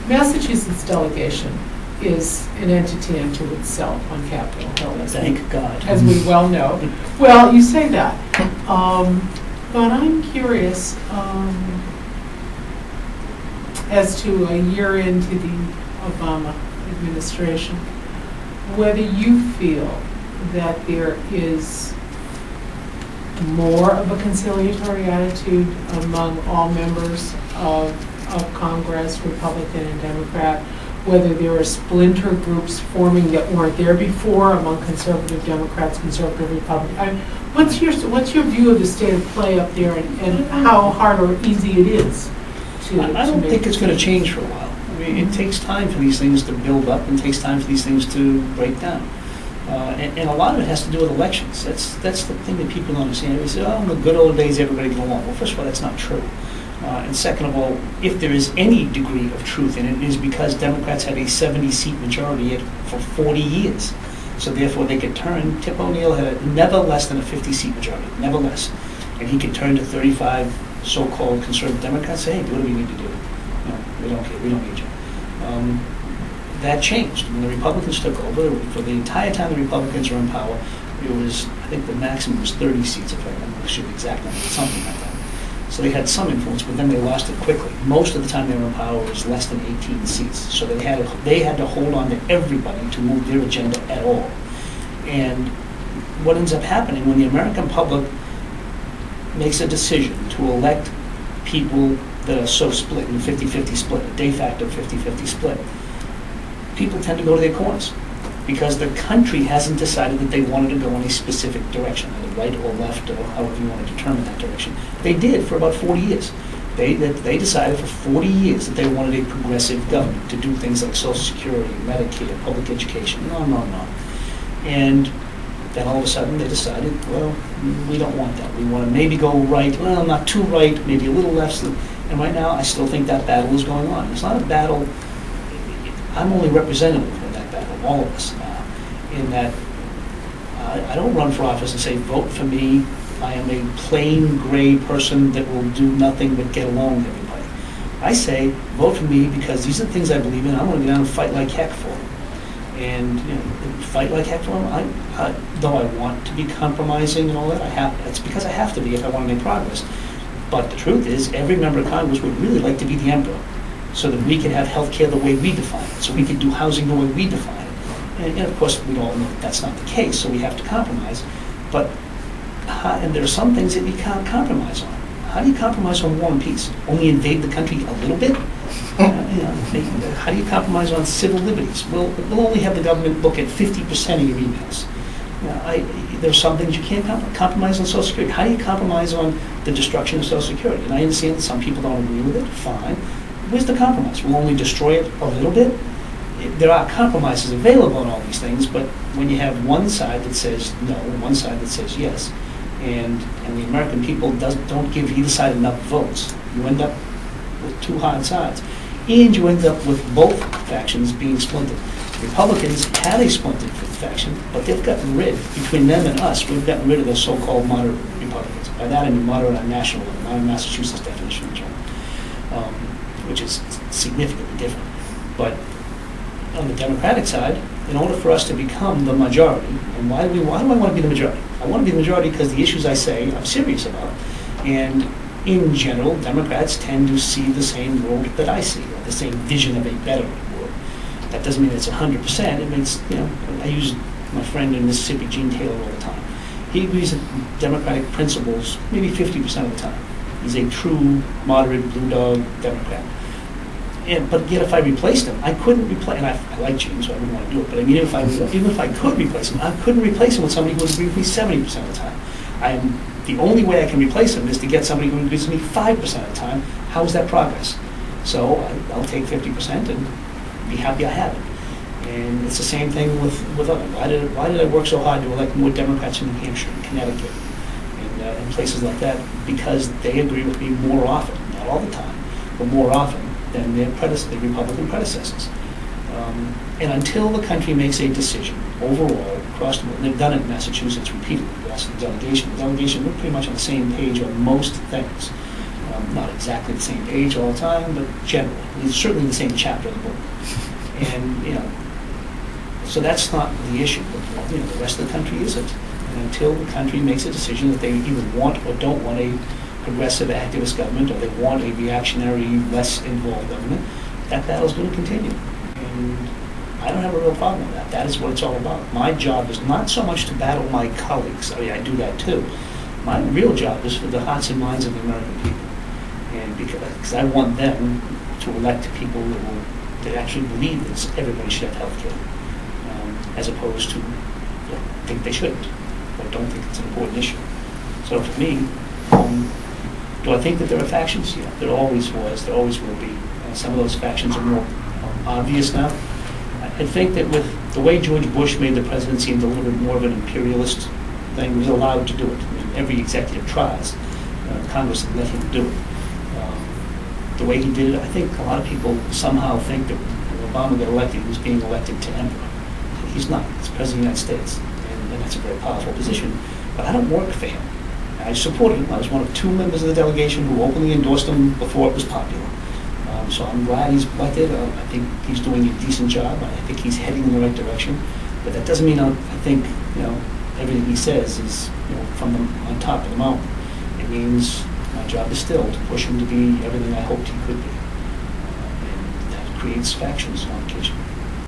Massachusetts delegation is an entity unto itself on Capitol Hill, Thank God. as we well know. Well, you say that, but I'm curious as to a year into the Obama administration, whether you feel that there is more of a conciliatory attitude among all members of Congress, Republican and Democrat, whether there are splinter groups forming that weren't there before among conservative Democrats, conservative Republicans. What's your view of the state of play up there, and how hard or easy it is to I don't think it's going to change for a while. I mean, it takes time for these things to build up, and takes time for these things to break down. And a lot of it has to do with elections. That's the thing that people don't understand. They say, oh, in the good old days, everybody got along. Well, first of all, that's not true. And second of all, if there is any degree of truth in it, it is because Democrats had a 70-seat majority for 40 years. So therefore, they could turn. Tip O'Neill had never less than a 50-seat majority, never less. And he could turn to 35 so-called conservative Democrats and say, hey, do what we need to do. No, we don't care. We don't need you. That changed. When the Republicans took over, for the entire time the Republicans were in power, it was, I think the maximum was 30 seats, if I remember the exact number, something like that. So they had some influence, but then they lost it quickly. Most of the time they were in power, it was less than 18 seats. So they had to hold on to everybody to move their agenda at all. And what ends up happening when the American public makes a decision to elect people that are so split, in a 50-50 split, a de facto 50-50 split, people tend to go to their corners because the country hasn't decided that they wanted to go in a specific direction, either right or left, or however you want to determine that direction. They did for about 40 years. They decided for 40 years that they wanted a progressive government to do things like Social Security, Medicare, public education, no. And then all of a sudden they decided, well, we don't want that. We want to maybe go right, well, not too right, maybe a little left. And right now I still think that battle is going on. It's not a battle. I'm only representative in that battle, all of us, in that I don't run for office and say, vote for me. I am a plain gray person that will do nothing but get along with everybody. I say, vote for me because these are the things I believe in. I'm going to go down and fight like heck for them. And fight like heck for them. Though I want to be compromising and all that, it's because I have to be if I want to make progress. But the truth is, every member of Congress would really like to be the emperor, so that we can have health care the way we define it, so we can do housing the way we define it. And of course, we all know that that's not the case, so we have to compromise. But, and there are some things that you can't compromise on. How do you compromise on war and peace? Only invade the country a little bit? How do you compromise on civil liberties? We'll only have the government look at 50% of your emails. There's some things you can't compromise on Social Security. How do you compromise on the destruction of Social Security? And I understand that some people don't agree with it, fine. Where's the compromise? We'll only destroy it a little bit. There are compromises available on all these things, but when you have one side that says no and one side that says yes, and the American people don't give either side enough votes, you end up with two hard sides. And you end up with both factions being splintered. Republicans had a splintered faction, but they've gotten rid, between them and us, we've gotten rid of the so-called moderate Republicans. By that I mean moderate on national level, not a Massachusetts definition of the term, which is significantly different. But on the Democratic side, in order for us to become the majority, and why do I want to be the majority? I want to be the majority because the issues I say I'm serious about. And in general, Democrats tend to see the same world that I see, or the same vision of a better world. That doesn't mean it's 100%. It means, I use my friend in Mississippi, Gene Taylor, all the time. He agrees with Democratic principles maybe 50% of the time. He's a true, moderate, blue dog Democrat. But yet, if I replaced him, I couldn't replace. And I like Gene, so I wouldn't want to do it. But I mean, even if I could replace him, I couldn't replace him with somebody who would agree with me 70% of the time. The only way I can replace him is to get somebody who agrees with me 5% of the time. How is that progress? So I'll take 50% and be happy I have it. And it's the same thing with others. Why did I work so hard to elect more Democrats in New Hampshire and Connecticut and places like that? Because they agree with me more often, not all the time, but more often than their Republican predecessors. And until the country makes a decision overall across the board, and they've done it in Massachusetts repeatedly, that's the delegation. The delegation, we're pretty much on the same page on most things. Not exactly the same page all the time, but generally. It's certainly the same chapter of the book. And, so that's not the issue. But, the rest of the country isn't. And until the country makes a decision that they either want or don't want a progressive activist government, or they want a reactionary, less involved government, that battle's going to continue. And I don't have a real problem with that. That is what it's all about. My job is not so much to battle my colleagues. I mean, I do that too. My real job is for the hearts and minds of the American people. And because I want them to elect people that actually believe that everybody should have health care, as opposed to think they shouldn't, or don't think it's an important issue. So for me, do I think that there are factions? Yeah, there always was, there always will be. Some of those factions are more obvious now. I think that with the way George Bush made the presidency and delivered more of an imperialist thing, he was allowed to do it. I mean, every executive tries. Congress let him do it. The way he did it, I think a lot of people somehow think that when Obama got elected, he was being elected to emperor. He's not. He's president of the United States, and that's a very powerful position. But I don't work for him. I supported him. I was one of 2 members of the delegation who openly endorsed him before it was popular. So I'm glad he's elected. I think he's doing a decent job. I think he's heading in the right direction. But that doesn't mean I think everything he says is from on top of the mountain. It means my job is still to push him to be everything I hoped he could be. And that creates factions on occasion.